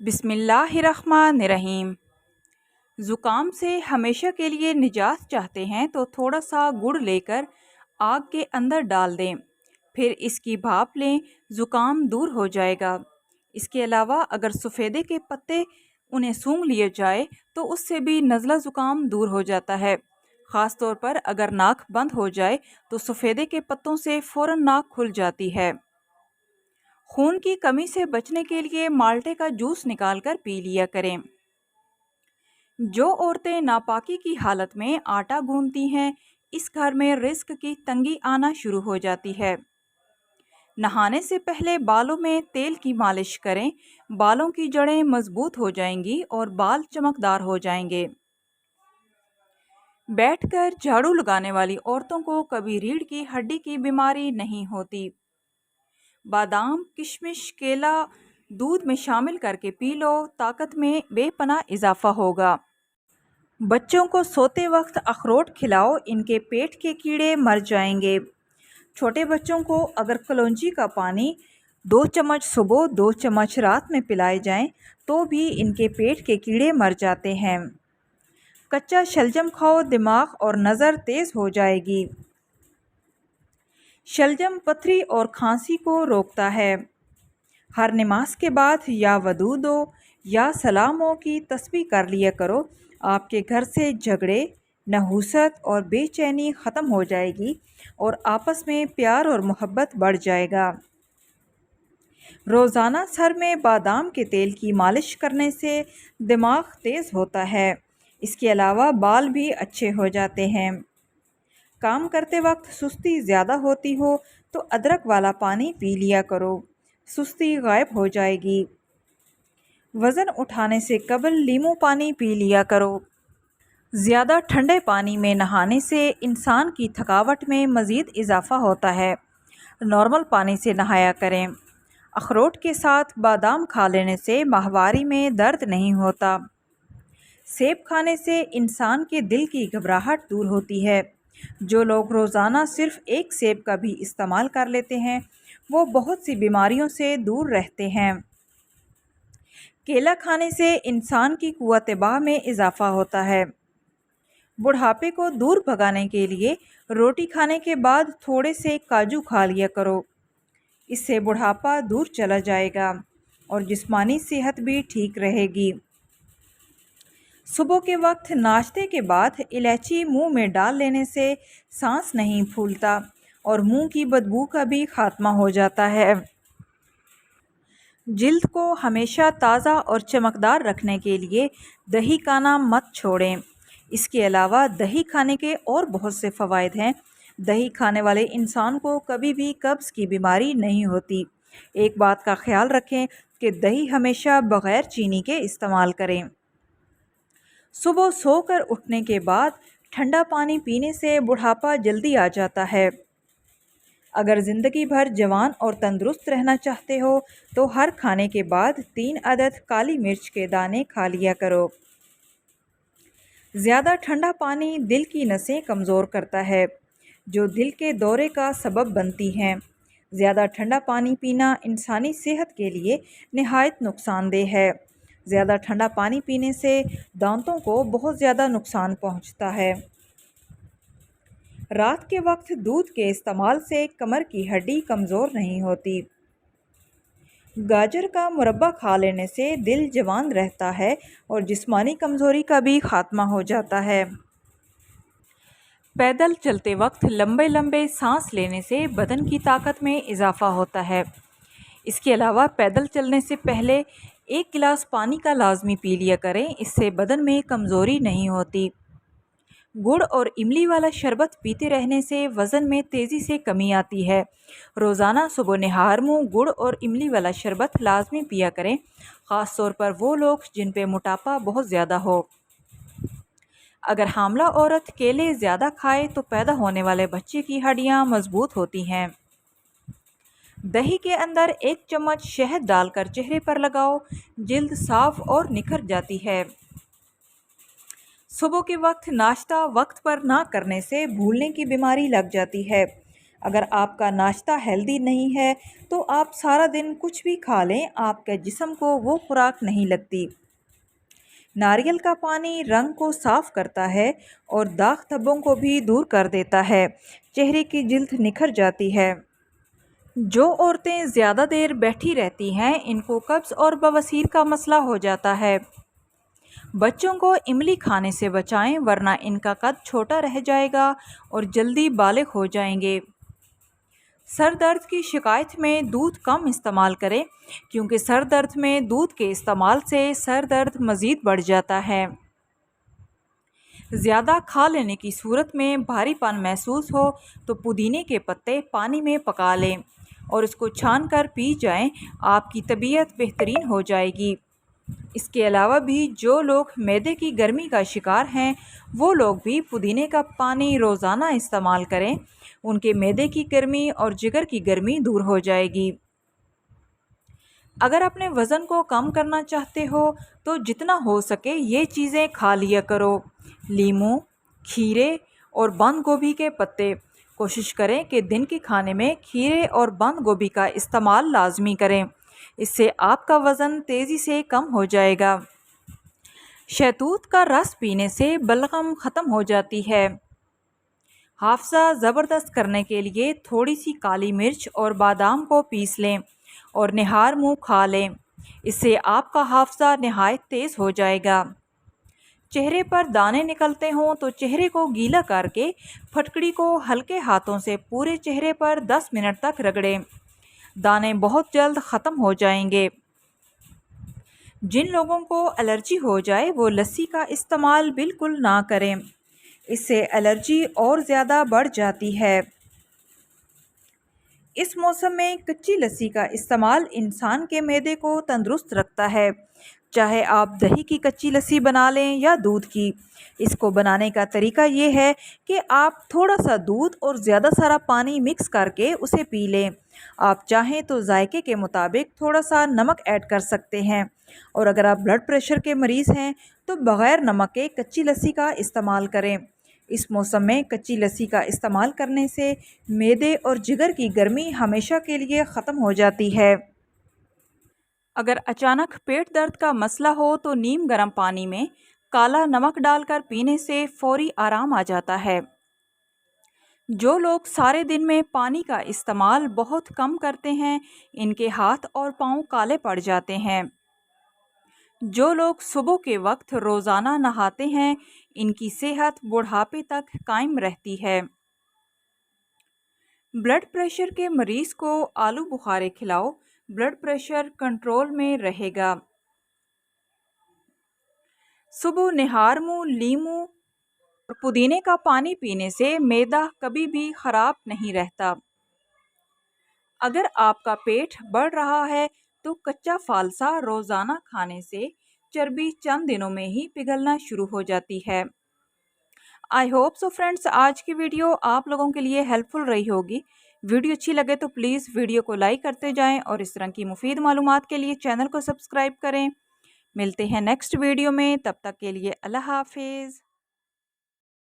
بسم اللہ الرحمن الرحیم۔ زکام سے ہمیشہ کے لیے نجات چاہتے ہیں تو تھوڑا سا گڑ لے کر آگ کے اندر ڈال دیں، پھر اس کی بھاپ لیں، زکام دور ہو جائے گا۔ اس کے علاوہ اگر سفیدے کے پتے انہیں سونگھ لیے جائے تو اس سے بھی نزلہ زکام دور ہو جاتا ہے۔ خاص طور پر اگر ناک بند ہو جائے تو سفیدے کے پتوں سے فوراً ناک کھل جاتی ہے۔ خون کی کمی سے بچنے کے لیے مالٹے کا جوس نکال کر پی لیا کریں۔ جو عورتیں ناپاکی کی حالت میں آٹا گوندتی ہیں، اس گھر میں رزق کی تنگی آنا شروع ہو جاتی ہے۔ نہانے سے پہلے بالوں میں تیل کی مالش کریں، بالوں کی جڑیں مضبوط ہو جائیں گی اور بال چمکدار ہو جائیں گے۔ بیٹھ کر جھاڑو لگانے والی عورتوں کو کبھی ریڑھ کی ہڈی کی بیماری نہیں ہوتی۔ بادام، کشمش، کیلا دودھ میں شامل کر کے پی لو، طاقت میں بے پناہ اضافہ ہوگا۔ بچوں کو سوتے وقت اخروٹ کھلاؤ، ان کے پیٹ کے کیڑے مر جائیں گے۔ چھوٹے بچوں کو اگر کلونجی کا پانی 2 چمچ صبح 2 چمچ رات میں پلائے جائیں تو بھی ان کے پیٹ کے کیڑے مر جاتے ہیں۔ کچا شلجم کھاؤ، دماغ اور نظر تیز ہو جائے گی۔ شلجم پتھری اور کھانسی کو روکتا ہے۔ ہر نماز کے بعد یا وضو دو یا سلاموں کی تسبیح کر لیا کرو، آپ کے گھر سے جھگڑے، نحوست اور بے چینی ختم ہو جائے گی اور آپس میں پیار اور محبت بڑھ جائے گا۔ روزانہ سر میں بادام کے تیل کی مالش کرنے سے دماغ تیز ہوتا ہے۔ اس کے علاوہ بال بھی اچھے ہو جاتے ہیں۔ کام کرتے وقت سستی زیادہ ہوتی ہو تو ادرک والا پانی پی لیا کرو، سستی غائب ہو جائے گی۔ وزن اٹھانے سے قبل لیموں پانی پی لیا کرو۔ زیادہ ٹھنڈے پانی میں نہانے سے انسان کی تھکاوٹ میں مزید اضافہ ہوتا ہے۔ نارمل پانی سے نہایا کریں۔ اخروٹ کے ساتھ بادام کھا لینے سے ماہواری میں درد نہیں ہوتا۔ سیب کھانے سے انسان کے دل کی گھبراہٹ دور ہوتی ہے۔ جو لوگ روزانہ صرف ایک سیب کا بھی استعمال کر لیتے ہیں وہ بہت سی بیماریوں سے دور رہتے ہیں۔ کیلا کھانے سے انسان کی قوت باہ میں اضافہ ہوتا ہے۔ بڑھاپے کو دور بھگانے کے لیے روٹی کھانے کے بعد تھوڑے سے کاجو کھا لیا کرو، اس سے بڑھاپا دور چلا جائے گا اور جسمانی صحت بھی ٹھیک رہے گی۔ صبح کے وقت ناشتے کے بعد الائچی منہ میں ڈال لینے سے سانس نہیں پھولتا اور منہ کی بدبو کا بھی خاتمہ ہو جاتا ہے۔ جلد کو ہمیشہ تازہ اور چمکدار رکھنے کے لیے دہی کھانا مت چھوڑیں۔ اس کے علاوہ دہی کھانے کے اور بہت سے فوائد ہیں۔ دہی کھانے والے انسان کو کبھی بھی قبض کی بیماری نہیں ہوتی۔ ایک بات کا خیال رکھیں کہ دہی ہمیشہ بغیر چینی کے استعمال کریں۔ صبح سو کر اٹھنے کے بعد ٹھنڈا پانی پینے سے بڑھاپا جلدی آ جاتا ہے۔ اگر زندگی بھر جوان اور تندرست رہنا چاہتے ہو تو ہر کھانے کے بعد 3 عدد کالی مرچ کے دانے کھا لیا کرو۔ زیادہ ٹھنڈا پانی دل کی نسیں کمزور کرتا ہے جو دل کے دورے کا سبب بنتی ہیں۔ زیادہ ٹھنڈا پانی پینا انسانی صحت کے لیے نہایت نقصان دہ ہے۔ زیادہ ٹھنڈا پانی پینے سے دانتوں کو بہت زیادہ نقصان پہنچتا ہے۔ رات کے وقت دودھ کے استعمال سے کمر کی ہڈی کمزور نہیں ہوتی۔ گاجر کا مربع کھا لینے سے دل جوان رہتا ہے اور جسمانی کمزوری کا بھی خاتمہ ہو جاتا ہے۔ پیدل چلتے وقت لمبے لمبے سانس لینے سے بدن کی طاقت میں اضافہ ہوتا ہے۔ اس کے علاوہ پیدل چلنے سے پہلے 1 گلاس پانی کا لازمی پی لیا کریں، اس سے بدن میں کمزوری نہیں ہوتی۔ گڑ اور املی والا شربت پیتے رہنے سے وزن میں تیزی سے کمی آتی ہے۔ روزانہ صبح نہار منہ گڑ اور املی والا شربت لازمی پیا کریں، خاص طور پر وہ لوگ جن پہ موٹاپا بہت زیادہ ہو۔ اگر حاملہ عورت کیلے زیادہ کھائے تو پیدا ہونے والے بچے کی ہڈیاں مضبوط ہوتی ہیں۔ دہی کے اندر 1 چمچ شہد ڈال کر چہرے پر لگاؤ، جلد صاف اور نکھر جاتی ہے۔ صبح کے وقت ناشتہ وقت پر نہ کرنے سے بھولنے کی بیماری لگ جاتی ہے۔ اگر آپ کا ناشتہ ہیلدی نہیں ہے تو آپ سارا دن کچھ بھی کھا لیں، آپ کے جسم کو وہ خوراک نہیں لگتی۔ ناریل کا پانی رنگ کو صاف کرتا ہے اور داغ دھبوں کو بھی دور کر دیتا ہے، چہرے کی جلد نکھر جاتی ہے۔ جو عورتیں زیادہ دیر بیٹھی رہتی ہیں ان کو قبض اور بواسیر کا مسئلہ ہو جاتا ہے۔ بچوں کو املی کھانے سے بچائیں ورنہ ان کا قد چھوٹا رہ جائے گا اور جلدی بالغ ہو جائیں گے۔ سر درد کی شکایت میں دودھ کم استعمال کریں کیونکہ سر درد میں دودھ کے استعمال سے سر درد مزید بڑھ جاتا ہے۔ زیادہ کھا لینے کی صورت میں بھاری پن محسوس ہو تو پودینے کے پتے پانی میں پکا لیں اور اس کو چھان کر پی جائیں، آپ کی طبیعت بہترین ہو جائے گی۔ اس کے علاوہ بھی جو لوگ معدے کی گرمی کا شکار ہیں وہ لوگ بھی پودینے کا پانی روزانہ استعمال کریں، ان کے معدے کی گرمی اور جگر کی گرمی دور ہو جائے گی۔ اگر اپنے وزن کو کم کرنا چاہتے ہو تو جتنا ہو سکے یہ چیزیں کھا لیا کرو: لیموں، کھیرے اور بند گوبھی کے پتے۔ کوشش کریں کہ دن کے کھانے میں کھیرے اور بند گوبھی کا استعمال لازمی کریں، اس سے آپ کا وزن تیزی سے کم ہو جائے گا۔ شہتوت کا رس پینے سے بلغم ختم ہو جاتی ہے۔ حافظہ زبردست کرنے کے لیے تھوڑی سی کالی مرچ اور بادام کو پیس لیں اور نہار منہ کھا لیں، اس سے آپ کا حافظہ نہایت تیز ہو جائے گا۔ چہرے پر دانے نکلتے ہوں تو چہرے کو گیلا کر کے پھٹکڑی کو ہلکے ہاتھوں سے پورے چہرے پر 10 منٹ تک رگڑیں، دانے بہت جلد ختم ہو جائیں گے۔ جن لوگوں کو الرجی ہو جائے وہ لسی کا استعمال بالکل نہ کریں، اس سے الرجی اور زیادہ بڑھ جاتی ہے۔ اس موسم میں کچی لسی کا استعمال انسان کے معدے کو تندرست رکھتا ہے، چاہے آپ دہی کی کچی لسی بنا لیں یا دودھ کی۔ اس کو بنانے کا طریقہ یہ ہے کہ آپ تھوڑا سا دودھ اور زیادہ سارا پانی مکس کر کے اسے پی لیں۔ آپ چاہیں تو ذائقے کے مطابق تھوڑا سا نمک ایڈ کر سکتے ہیں، اور اگر آپ بلڈ پریشر کے مریض ہیں تو بغیر نمک کے کچی لسی کا استعمال کریں۔ اس موسم میں کچی لسی کا استعمال کرنے سے معدے اور جگر کی گرمی ہمیشہ کے لیے ختم ہو جاتی ہے۔ اگر اچانک پیٹ درد کا مسئلہ ہو تو نیم گرم پانی میں کالا نمک ڈال کر پینے سے فوری آرام آ جاتا ہے۔ جو لوگ سارے دن میں پانی کا استعمال بہت کم کرتے ہیں ان کے ہاتھ اور پاؤں کالے پڑ جاتے ہیں۔ جو لوگ صبح کے وقت روزانہ نہاتے ہیں ان کی صحت بڑھاپے تک قائم رہتی ہے۔ بلڈ پریشر کے مریض کو آلو بخارے کھلاؤ، بلڈ پریشر کنٹرول میں رہے گا۔ صبح نہار منہ لیموں اور پودینے کا پانی پینے سے معدہ کبھی بھی خراب نہیں رہتا۔ اگر آپ کا پیٹ بڑھ رہا ہے تو کچا فالسا روزانہ کھانے سے چربی چند دنوں میں ہی پگھلنا شروع ہو جاتی ہے۔ آئی ہوپ سو فرینڈس، آج کی ویڈیو آپ لوگوں کے لیے ہیلپ فل رہی ہوگی۔ ویڈیو اچھی لگے تو پلیز ویڈیو کو لائک کرتے جائیں اور اس طرح کی مفید معلومات کے لیے چینل کو سبسکرائب کریں۔ ملتے ہیں نیکسٹ ویڈیو میں، تب تک کے لیے اللہ حافظ۔